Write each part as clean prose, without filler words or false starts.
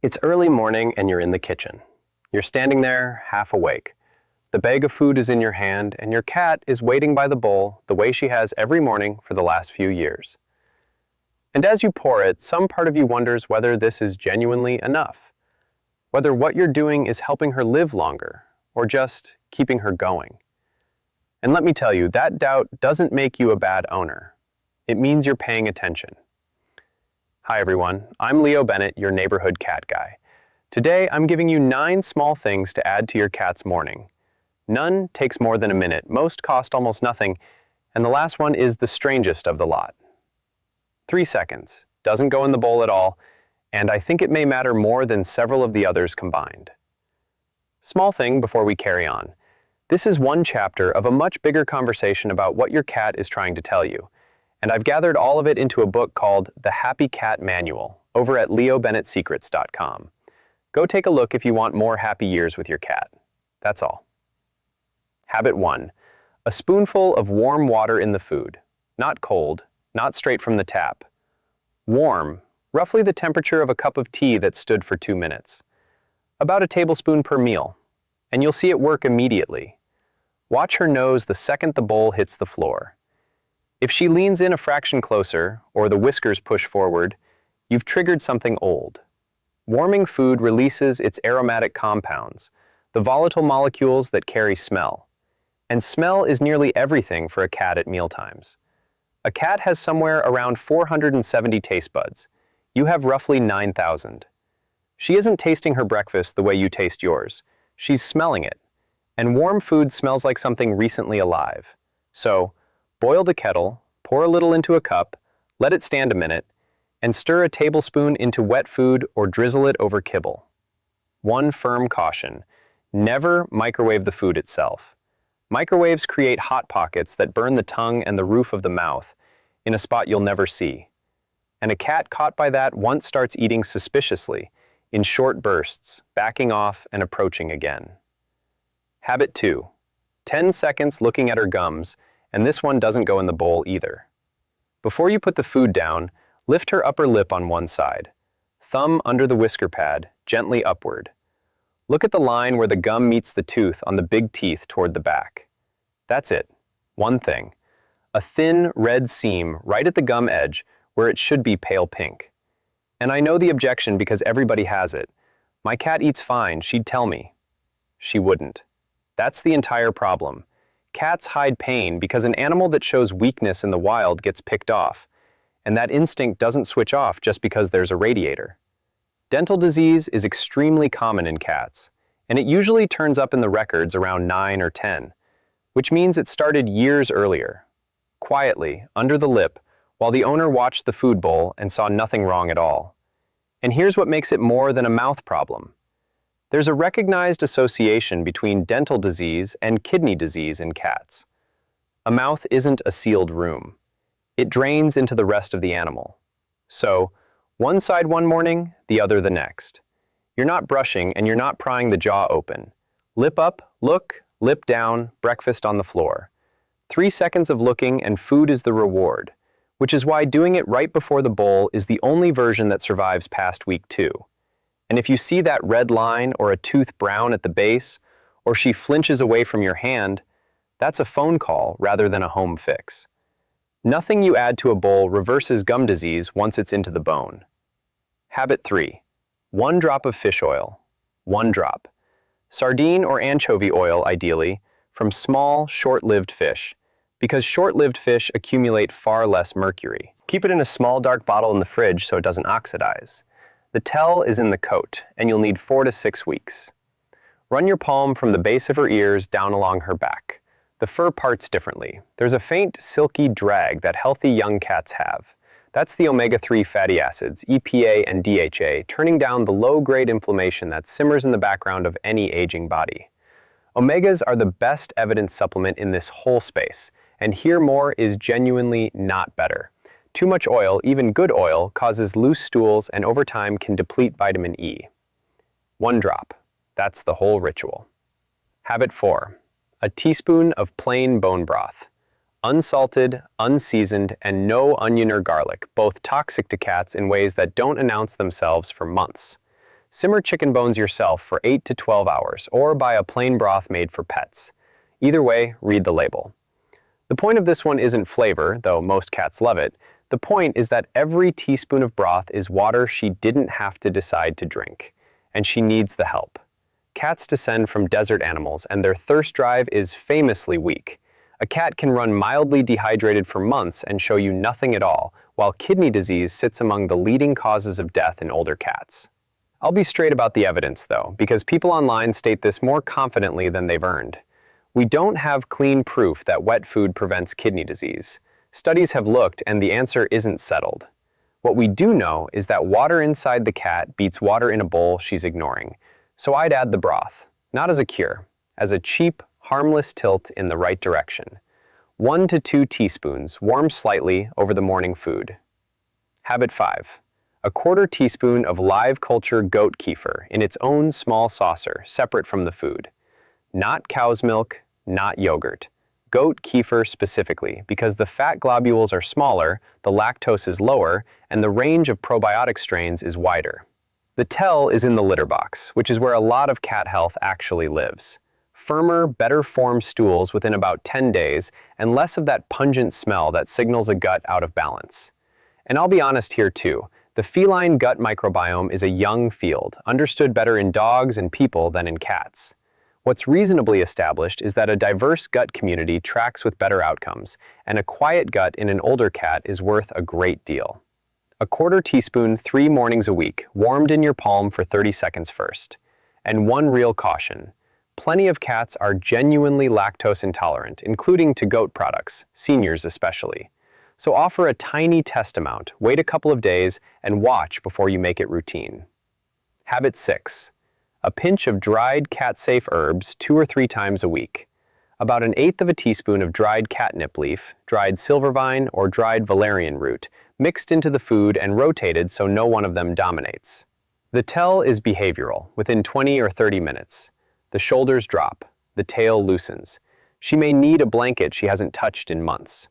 It's early morning and you're in the kitchen. You're standing there, half awake. The bag of food is in your hand and your cat is waiting by the bowl the way she has every morning for the last few years. And as you pour it, some part of you wonders whether this is genuinely enough. Whether what you're doing is helping her live longer or just keeping her going. And let me tell you, that doubt doesn't make you a bad owner. It means you're paying attention. Hi everyone, I'm Leo Bennett, your neighborhood cat guy. Today I'm giving you 9 small things to add to your cat's morning. None takes more than a minute, most cost almost nothing, and the last one is the strangest of the lot. 3 seconds, doesn't go in the bowl at all, and I think it may matter more than several of the others combined. Small thing before we carry on. This is one chapter of a much bigger conversation about what your cat is trying to tell you. And I've gathered all of it into a book called The Happy Cat Manual over at leobennettsecrets.com. Go take a look if you want more happy years with your cat. That's all. Habit 1. A spoonful of warm water in the food. Not cold, not straight from the tap. Warm, roughly the temperature of a cup of tea that stood for 2 minutes. About a tablespoon per meal, and you'll see it work immediately. Watch her nose the second the bowl hits the floor. If she leans in a fraction closer, or the whiskers push forward, you've triggered something old. Warming food releases its aromatic compounds, the volatile molecules that carry smell. And smell is nearly everything for a cat at mealtimes. A cat has somewhere around 470 taste buds. You have roughly 9,000. She isn't tasting her breakfast the way you taste yours. She's smelling it. And warm food smells like something recently alive. So, boil the kettle, pour a little into a cup, let it stand a minute, and stir a tablespoon into wet food or drizzle it over kibble. One firm caution: never microwave the food itself. Microwaves create hot pockets that burn the tongue and the roof of the mouth in a spot you'll never see. And a cat caught by that once starts eating suspiciously, in short bursts, backing off and approaching again. Habit 2. 10 seconds looking at her gums, and this one doesn't go in the bowl either. Before you put the food down, lift her upper lip on one side. Thumb under the whisker pad, gently upward. Look at the line where the gum meets the tooth on the big teeth toward the back. That's it. One thing. A thin, red seam right at the gum edge where it should be pale pink. And I know the objection because everybody has it. My cat eats fine, she'd tell me. She wouldn't. That's the entire problem. Cats hide pain because an animal that shows weakness in the wild gets picked off, and that instinct doesn't switch off just because there's a radiator. Dental disease is extremely common in cats, and it usually turns up in the records around 9 or 10, which means it started years earlier. Quietly, under the lip, while the owner watched the food bowl and saw nothing wrong at all. And here's what makes it more than a mouth problem. There's a recognized association between dental disease and kidney disease in cats. A mouth isn't a sealed room. It drains into the rest of the animal. So, one side one morning, the other the next. You're not brushing and you're not prying the jaw open. Lip up, look, lip down, breakfast on the floor. 3 seconds of looking and food is the reward, which is why doing it right before the bowl is the only version that survives past week 2. And if you see that red line or a tooth brown at the base, or she flinches away from your hand, that's a phone call rather than a home fix. Nothing you add to a bowl reverses gum disease once it's into the bone. Habit 3. 1 drop of fish oil. 1 drop. Sardine or anchovy oil, ideally, from small, short-lived fish, because short-lived fish accumulate far less mercury. Keep it in a small, dark bottle in the fridge so it doesn't oxidize. The tell is in the coat, and you'll need 4 to 6 weeks. Run your palm from the base of her ears down along her back. The fur parts differently. There's a faint, silky drag that healthy young cats have. That's the omega-3 fatty acids, EPA and DHA, turning down the low-grade inflammation that simmers in the background of any aging body. Omegas are the best evidence supplement in this whole space, and here more is genuinely not better. Too much oil, even good oil, causes loose stools and over time can deplete vitamin E. 1 drop. That's the whole ritual. Habit 4. A teaspoon of plain bone broth. Unsalted, unseasoned, and no onion or garlic, both toxic to cats in ways that don't announce themselves for months. simmer chicken bones yourself for 8 to 12 hours, or buy a plain broth made for pets. Either way, read the label. The point of this one isn't flavor, though most cats love it. The point is that every teaspoon of broth is water she didn't have to decide to drink, and she needs the help. Cats descend from desert animals, and their thirst drive is famously weak. A cat can run mildly dehydrated for months and show you nothing at all, while kidney disease sits among the leading causes of death in older cats. I'll be straight about the evidence, though, because people online state this more confidently than they've earned. We don't have clean proof that wet food prevents kidney disease. Studies have looked, and the answer isn't settled. What we do know is that water inside the cat beats water in a bowl she's ignoring. So I'd add the broth, not as a cure, as a cheap, harmless tilt in the right direction. 1 to 2 teaspoons, warm slightly over the morning food. Habit 5. A 1/4 teaspoon of live culture goat kefir in its own small saucer, separate from the food. Not cow's milk, not yogurt. Goat kefir specifically, because the fat globules are smaller, the lactose is lower, and the range of probiotic strains is wider. The tell is in the litter box, which is where a lot of cat health actually lives. Firmer, better-formed stools within about 10 days, and less of that pungent smell that signals a gut out of balance. And I'll be honest here too, the feline gut microbiome is a young field, understood better in dogs and people than in cats. What's reasonably established is that a diverse gut community tracks with better outcomes, and a quiet gut in an older cat is worth a great deal. A 1/4 teaspoon 3 mornings a week, warmed in your palm for 30 seconds first. And one real caution. Plenty of cats are genuinely lactose intolerant, including to goat products, seniors especially. So offer a tiny test amount, wait a couple of days, and watch before you make it routine. Habit 6. A pinch of dried cat-safe herbs 2 or 3 times a week. About 1/8 of a teaspoon of dried catnip leaf, dried silvervine, or dried valerian root, mixed into the food and rotated so no one of them dominates. The tell is behavioral, within 20 or 30 minutes. The shoulders drop, the tail loosens. She may need a blanket she hasn't touched in months.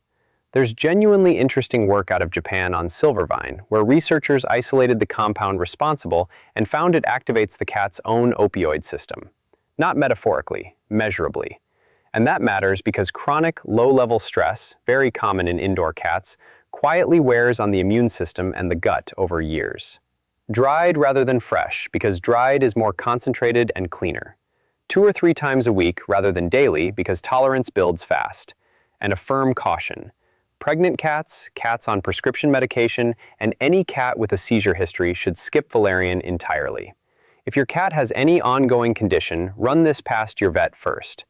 There's genuinely interesting work out of Japan on silvervine, where researchers isolated the compound responsible and found it activates the cat's own opioid system. Not metaphorically, measurably. And that matters because chronic, low-level stress, very common in indoor cats, quietly wears on the immune system and the gut over years. Dried rather than fresh, because dried is more concentrated and cleaner. 2 or 3 times a week rather than daily, because tolerance builds fast. And a firm caution. Pregnant cats, cats on prescription medication, and any cat with a seizure history should skip valerian entirely. If your cat has any ongoing condition, run this past your vet first.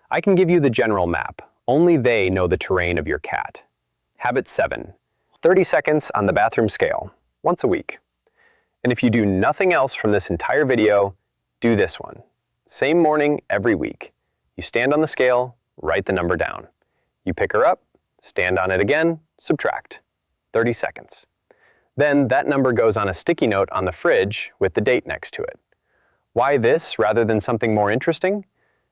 I can give you the general map. Only they know the terrain of your cat. Habit 7. 30 seconds on the bathroom scale, once a week. And if you do nothing else from this entire video, do this one. Same morning every week. You stand on the scale, write the number down. You pick her up, stand on it again, subtract. 30 seconds. Then that number goes on a sticky note on the fridge with the date next to it. Why this rather than something more interesting?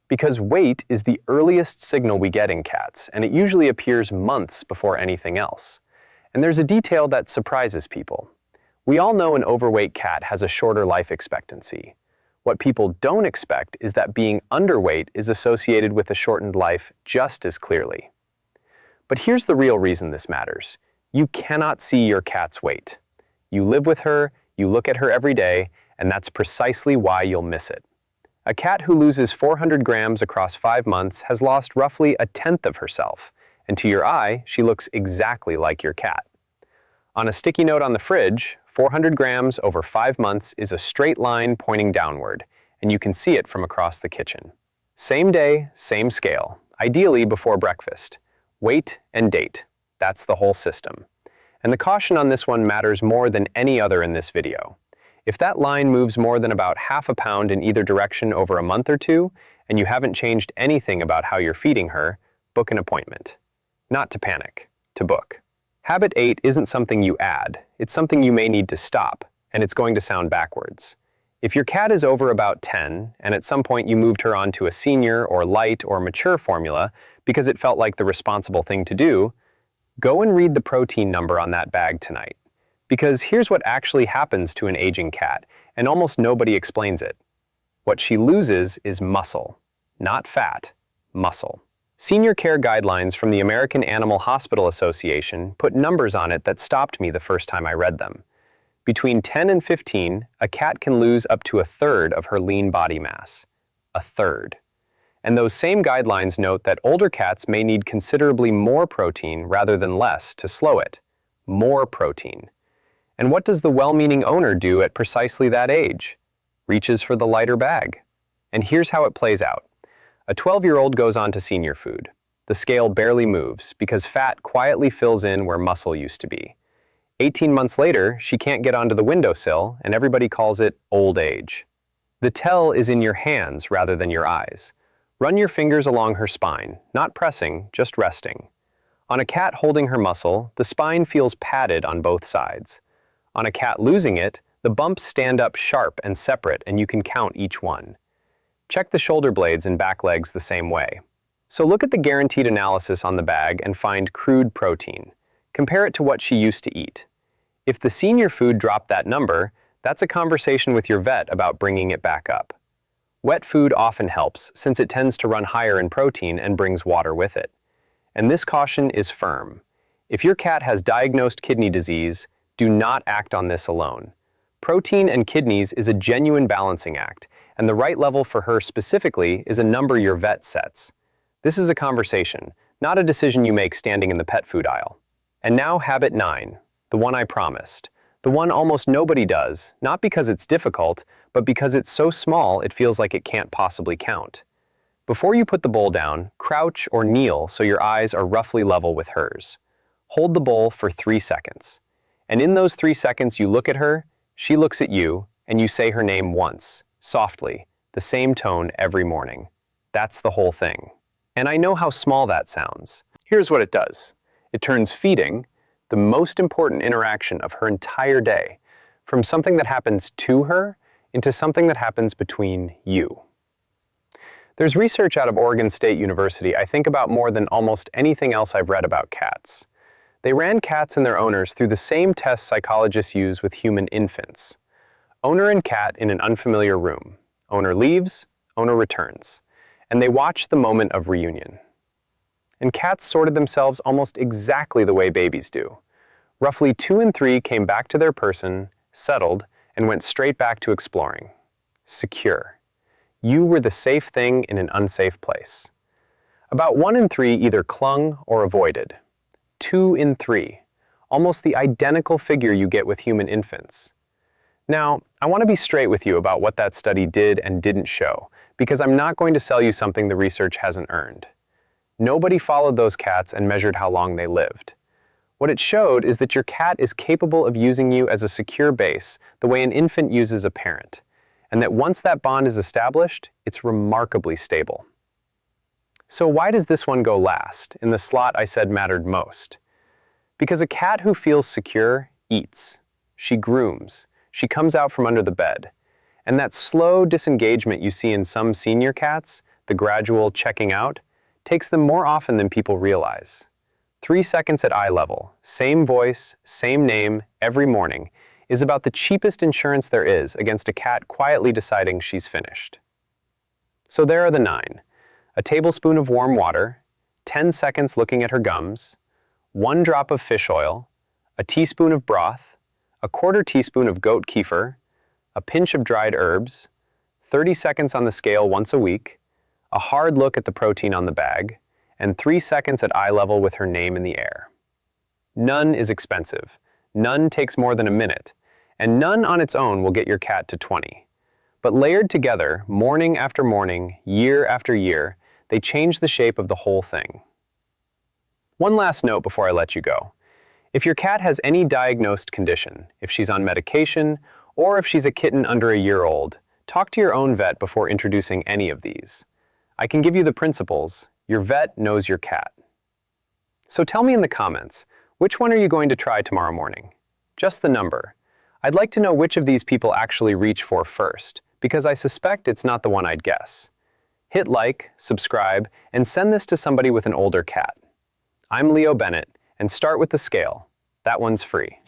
Because weight is the earliest signal we get in cats, and it usually appears months before anything else. And there's a detail that surprises people. We all know an overweight cat has a shorter life expectancy. What people don't expect is that being underweight is associated with a shortened life just as clearly. But here's the real reason this matters. You cannot see your cat's weight. You live with her, you look at her every day, and that's precisely why you'll miss it. A cat who loses 400 grams across 5 months has lost roughly 1/10 of herself, and to your eye, she looks exactly like your cat. On a sticky note on the fridge, 400 grams over 5 months is a straight line pointing downward, and you can see it from across the kitchen. Same day, same scale, ideally before breakfast. Weight and date, that's the whole system. And the caution on this one matters more than any other in this video. If that line moves more than about half a pound in either direction over a month or 2, and you haven't changed anything about how you're feeding her, book an appointment. Not to panic, to book. Habit 8 isn't something you add, it's something you may need to stop, and it's going to sound backwards. If your cat is over about 10, and at some point you moved her onto a senior or light or mature formula because it felt like the responsible thing to do, go and read the protein number on that bag tonight. Because here's what actually happens to an aging cat, and almost nobody explains it. What she loses is muscle, not fat, muscle. Senior care guidelines from the American Animal Hospital Association put numbers on it that stopped me the first time I read them. Between 10 and 15, a cat can lose up to a third of her lean body mass. A third. And those same guidelines note that older cats may need considerably more protein rather than less to slow it. More protein. And what does the well-meaning owner do at precisely that age? Reaches for the lighter bag. And here's how it plays out. A 12-year-old goes on to senior food. The scale barely moves because fat quietly fills in where muscle used to be. 18 months later, she can't get onto the windowsill, and everybody calls it old age. The tell is in your hands rather than your eyes. Run your fingers along her spine, not pressing, just resting. On a cat holding her muscle, the spine feels padded on both sides. On a cat losing it, the bumps stand up sharp and separate, and you can count each one. Check the shoulder blades and back legs the same way. So look at the guaranteed analysis on the bag and find crude protein. Compare it to what she used to eat. If the senior food dropped that number, that's a conversation with your vet about bringing it back up. Wet food often helps, since it tends to run higher in protein and brings water with it. And this caution is firm. If your cat has diagnosed kidney disease, do not act on this alone. Protein and kidneys is a genuine balancing act, and the right level for her specifically is a number your vet sets. This is a conversation, not a decision you make standing in the pet food aisle. And now habit 9, the one I promised. The one almost nobody does, not because it's difficult, but because it's so small it feels like it can't possibly count. Before you put the bowl down, crouch or kneel so your eyes are roughly level with hers. Hold the bowl for 3 seconds. And in those 3 seconds you look at her, she looks at you, and you say her name once, softly, the same tone every morning. That's the whole thing. And I know how small that sounds. Here's what it does. It turns feeding, the most important interaction of her entire day, from something that happens to her into something that happens between you. There's research out of Oregon State University I think about more than almost anything else I've read about cats. They ran cats and their owners through the same tests psychologists use with human infants. Owner and cat in an unfamiliar room. Owner leaves, owner returns. And they watch the moment of reunion. And cats sorted themselves almost exactly the way babies do. Roughly 2 in 3 came back to their person, settled, and went straight back to exploring. Secure. You were the safe thing in an unsafe place. About 1 in 3 either clung or avoided. 2 in 3, almost the identical figure you get with human infants. Now, I want to be straight with you about what that study did and didn't show, because I'm not going to sell you something the research hasn't earned. Nobody followed those cats and measured how long they lived. What it showed is that your cat is capable of using you as a secure base the way an infant uses a parent, and that once that bond is established, it's remarkably stable. So why does this one go last, in the slot I said mattered most? Because a cat who feels secure eats. She grooms. She comes out from under the bed. And that slow disengagement you see in some senior cats, the gradual checking out, takes them more often than people realize. 3 seconds at eye level, same voice, same name, every morning, is about the cheapest insurance there is against a cat quietly deciding she's finished. So there are the 9. A tablespoon of warm water, 10 seconds looking at her gums, 1 drop of fish oil, a teaspoon of broth, a 1/4 teaspoon of goat kefir, a pinch of dried herbs, 30 seconds on the scale once a week, a hard look at the protein on the bag, and 3 seconds at eye level with her name in the air. None is expensive, none takes more than a minute, and none on its own will get your cat to 20. But layered together, morning after morning, year after year, they change the shape of the whole thing. One last note before I let you go. If your cat has any diagnosed condition, if she's on medication, or if she's a kitten under a year old, talk to your own vet before introducing any of these. I can give you the principles. Your vet knows your cat. So tell me in the comments, which one are you going to try tomorrow morning? Just the number. I'd like to know which of these people actually reach for first, because I suspect it's not the one I'd guess. Hit like, subscribe, and send this to somebody with an older cat. I'm Leo Bennett, and start with the scale. That one's free.